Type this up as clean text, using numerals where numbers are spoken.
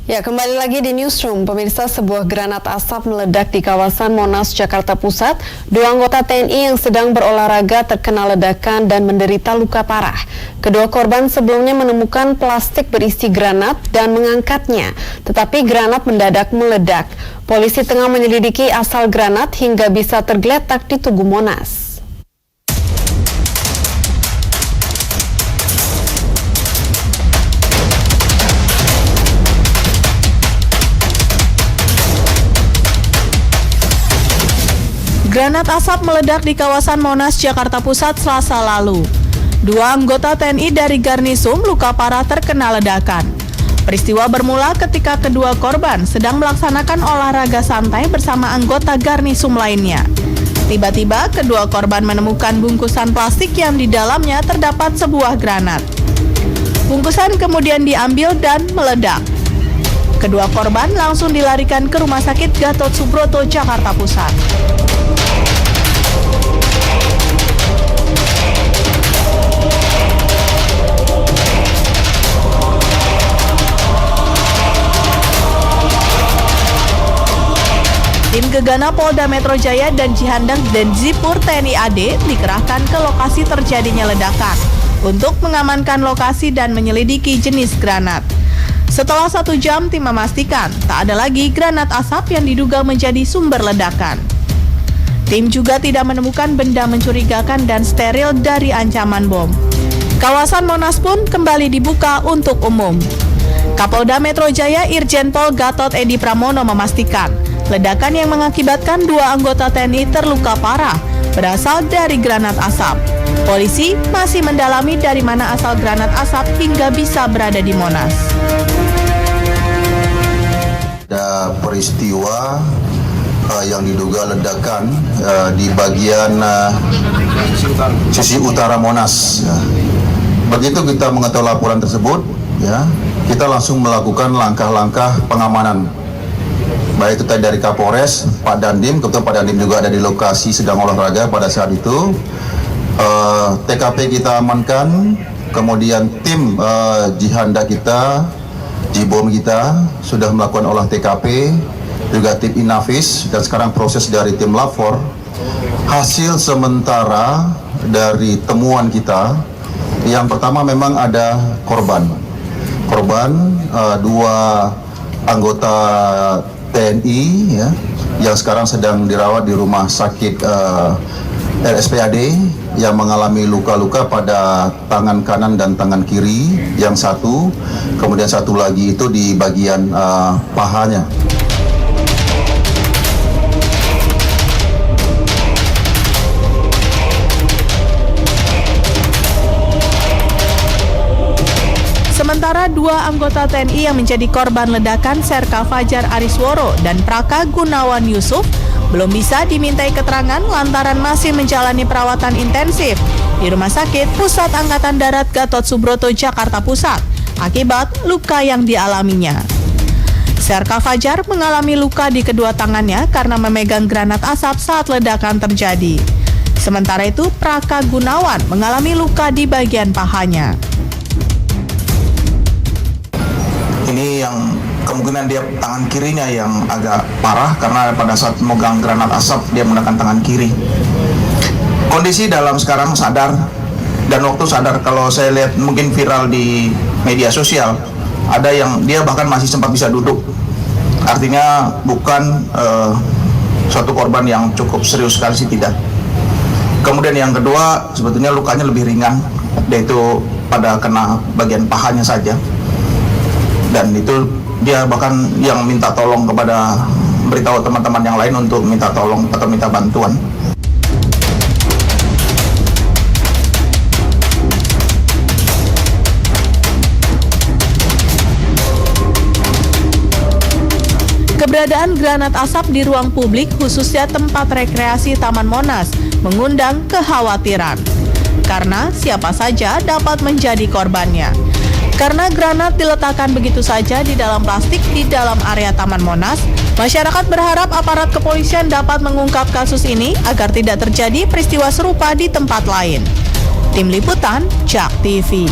Ya, kembali lagi di Newsroom. Pemirsa, sebuah granat asap meledak di kawasan Monas, Jakarta Pusat. Dua anggota TNI yang sedang berolahraga terkena ledakan dan menderita luka parah. Kedua korban sebelumnya menemukan plastik berisi granat dan mengangkatnya, tetapi granat mendadak meledak. Polisi tengah menyelidiki asal granat hingga bisa tergeletak di Tugu Monas. Granat asap meledak di kawasan Monas, Jakarta Pusat Selasa lalu. Dua anggota TNI dari Garnisum luka parah terkena ledakan. Peristiwa bermula ketika kedua korban sedang melaksanakan olahraga santai bersama anggota Garnisum lainnya. Tiba-tiba kedua korban menemukan bungkusan plastik yang di dalamnya terdapat sebuah granat. Bungkusan kemudian diambil dan meledak. Kedua korban langsung dilarikan ke Rumah Sakit Gatot Subroto, Jakarta Pusat. Tim Gegana Polda Metro Jaya dan Cihandak dan Zipur TNI AD dikerahkan ke lokasi terjadinya ledakan untuk mengamankan lokasi dan menyelidiki jenis granat. Setelah 1 jam, tim memastikan tak ada lagi granat asap yang diduga menjadi sumber ledakan. Tim juga tidak menemukan benda mencurigakan dan steril dari ancaman bom. Kawasan Monas pun kembali dibuka untuk umum. Kapolda Metro Jaya Irjen Pol Gatot Edi Pramono memastikan ledakan yang mengakibatkan dua anggota TNI terluka parah berasal dari granat asap. Polisi masih mendalami dari mana asal granat asap hingga bisa berada di Monas. Ada peristiwa yang diduga ledakan di bagian sisi utara Monas. Begitu kita mengetahui laporan tersebut, kita langsung melakukan langkah-langkah pengamanan. Baik itu tadi dari Kapolres, Pak Dandim, kebetulan Pak Dandim juga ada di lokasi sedang olahraga pada saat itu. TKP kita amankan, kemudian tim Jihanda kita, Jibom kita sudah melakukan olah TKP, juga tim Inavis, dan sekarang proses dari tim Lapor. Hasil sementara dari temuan kita, yang pertama memang ada korban. Dua anggota TNI yang sekarang sedang dirawat di rumah sakit RSPAD yang mengalami luka-luka pada tangan kanan dan tangan kiri yang satu, kemudian satu lagi itu di bagian pahanya. Sementara dua anggota TNI yang menjadi korban ledakan Serka Fajar Arisworo dan Praka Gunawan Yusuf belum bisa dimintai keterangan lantaran masih menjalani perawatan intensif di Rumah Sakit Pusat Angkatan Darat Gatot Subroto, Jakarta Pusat akibat luka yang dialaminya. Serka Fajar mengalami luka di kedua tangannya karena memegang granat asap saat ledakan terjadi. Sementara itu Praka Gunawan mengalami luka di bagian pahanya. Ini yang kemungkinan dia tangan kirinya yang agak parah karena pada saat memegang granat asap dia menggunakan tangan kiri. Kondisi dalam sekarang sadar, dan waktu sadar kalau saya lihat mungkin viral di media sosial, ada yang dia bahkan masih sempat bisa duduk. Artinya bukan suatu korban yang cukup serius sekali sih, tidak. Kemudian yang kedua sebetulnya lukanya lebih ringan, yaitu pada kena bagian pahanya saja. Dan itu dia bahkan yang minta tolong kepada beritahu teman-teman yang lain untuk minta tolong atau minta bantuan. Keberadaan granat asap di ruang publik khususnya tempat rekreasi Taman Monas mengundang kekhawatiran. Karena siapa saja dapat menjadi korbannya. Karena granat diletakkan begitu saja di dalam plastik di dalam area Taman Monas, masyarakat berharap aparat kepolisian dapat mengungkap kasus ini agar tidak terjadi peristiwa serupa di tempat lain. Tim Liputan, JAK TV.